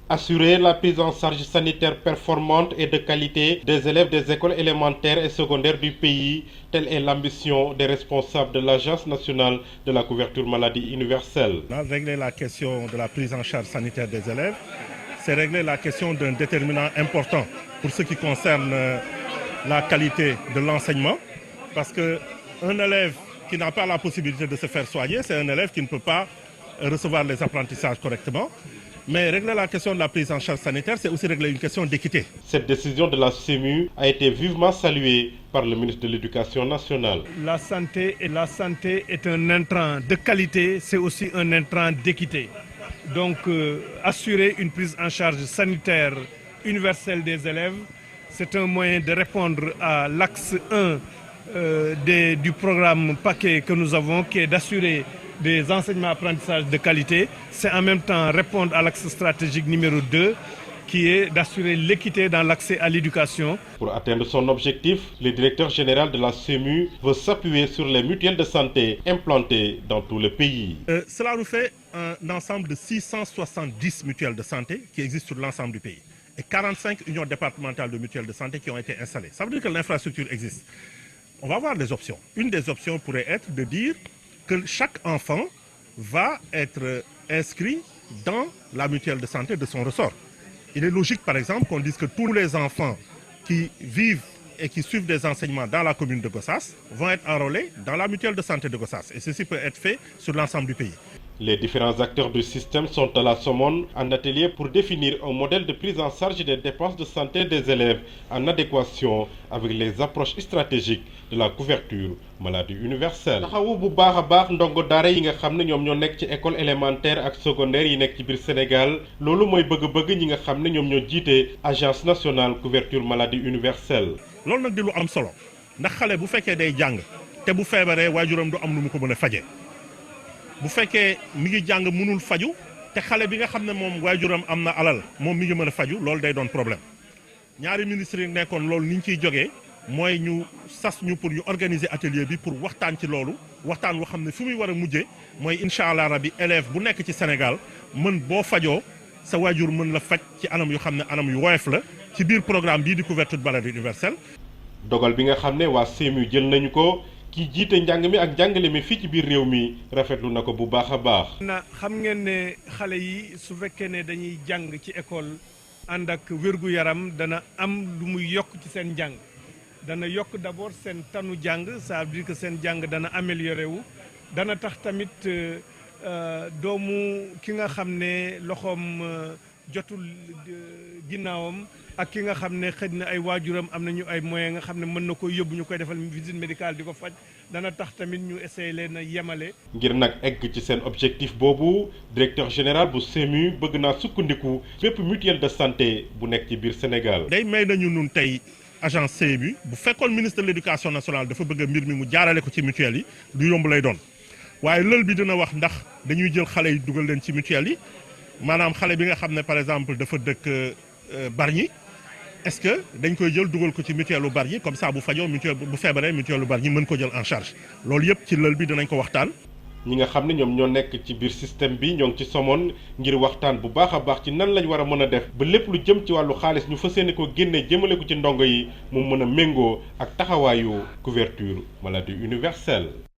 Assurer la prise en charge sanitaire performante et de qualité des élèves des écoles élémentaires et secondaires du pays, telle est l'ambition des responsables de l'Agence nationale de la couverture maladie universelle. Régler la question de la prise en charge sanitaire des élèves, c'est régler la question d'un déterminant important pour ce qui concerne la qualité de l'enseignement, parce qu'un élève qui n'a pas la possibilité de se faire soigner, c'est un élève qui ne peut pas recevoir les apprentissages correctement. Mais régler la question de la prise en charge sanitaire, c'est aussi régler une question d'équité. Cette décision de la CEMU a été vivement saluée par le ministre de l'Éducation nationale. La santé est un intrant de qualité, c'est aussi un intrant d'équité. Donc assurer une prise en charge sanitaire universelle des élèves, c'est un moyen de répondre à l'axe 1 du programme paquet que nous avons, qui est d'assurer des enseignements apprentissages de qualité. C'est en même temps répondre à l'axe stratégique numéro 2, qui est d'assurer l'équité dans l'accès à l'éducation. Pour atteindre son objectif, le directeur général de la CEMU veut s'appuyer sur les mutuelles de santé implantées dans tout le pays. Cela nous fait un ensemble de 670 mutuelles de santé qui existent sur l'ensemble du pays et 45 unions départementales de mutuelles de santé qui ont été installées. Ça veut dire que l'infrastructure existe. On va voir des options. Une des options pourrait être de dire que chaque enfant va être inscrit dans la mutuelle de santé de son ressort. Il est logique, par exemple, qu'on dise que tous les enfants qui vivent et qui suivent des enseignements dans la commune de Gossas vont être enrôlés dans la mutuelle de santé de Gossas. Et ceci peut être fait sur l'ensemble du pays. Les différents acteurs du système sont à la Somone en atelier pour définir un modèle de prise en charge des dépenses de santé des élèves en adéquation avec les approches stratégiques de la couverture maladie universelle. taxawu bu baax a baax ndongo daara yi nga xam ne ñoom ñoo nekk ci école élémentaire ak secondaire yi nekk ci biir Sénégal loolu mooy bëgg-bëgg ñi nga xam ne ñoom ñoo jiite agence nationale couverture maladie universelle. loolu nag di lu am solo ndax xale bu fekkee day jàng te bu feebaree waajuram du am nu mu ko mën a fajee. bu fekkee mi ngi jàng mënul faju te xale bi nga xam ne moom waajuram am na alal moom mi ngi mën a faju loolu day doon problème ñaari ministres yi nekkoon loolu ni ñu ciy jógee mooy ñu sas ñu pour ñu organiser atelier bi pour waxtaan ci loolu waxtaan woo xam ne fu muy war a mujjee mooy incha allah rabi élève bu nekk ci Sénégal mën boo fajoo sa waajur mën la faj ci anam yu xam ne anam yu woyof la ci biir programme bii di couverture maladie universelle. dogal bi nga xam ne waa CEMU jël nañu ko. ki jiite njàng mi ak njàngale mi fii ci biir réew mi rafetlu na ko bu baax a baax. xam ngeen ne xale yi su fekkee ne dañuy jàng ci école ànd ak wérgu yaram dana am lu muy yokk ci seen njàng dana yokk d'abord seen tanu jàng ça veut dire que seen jàng dana amélioré wu dana tax tamit doomu ki nga xam ne loxoom jotul ginnaawam. ak ki nga xam ne xëj na ay waajuram am nañu ay moyens nga xam ne mën na ko yóbbu ñu koy defal visite médicale di ko faj dana tax tamit ñu essayer leen a yemale. ngir nag egg ci seen objectif boobu directeur général bu CEMU bëgg naa sukkandiku bépp mutuelle de santé bu nekk ci biir Sénégal. day may nañu nun tey agence CEMU bu fekkoon ministre de l'éducation nationale dafa bëgg mbir mi mu jaarale ko ci mutuelle yi lu yomb lay doon waaye lël bi dina wax ndax dañuy jël xale yi dugal leen ci mutuelle yi maanaam xale bi nga xam ne par exemple dafa dëkk Bargny. est-ce que dañ koy jël dugal ko ci mutuelle lu Bargny comme ça bu fajoo mutuelle bu feebaree mutuelle lu Bargny mën ko jël en charge loolu yëpp ci lël bi dinañ ko waxtaan. ñi nga xam ne ñoom ñoo nekk ci biir système bi ñoo ngi ci Somone ngir waxtaan bu baax a baax ci nan lañ war a mën a def ba lépp lu jëm ci wàllu xaalis ñu fas yéene ko génne jëmale ko ci ndongo yi mu mën a méngoo ak taxawaayu couverture maladie universelle.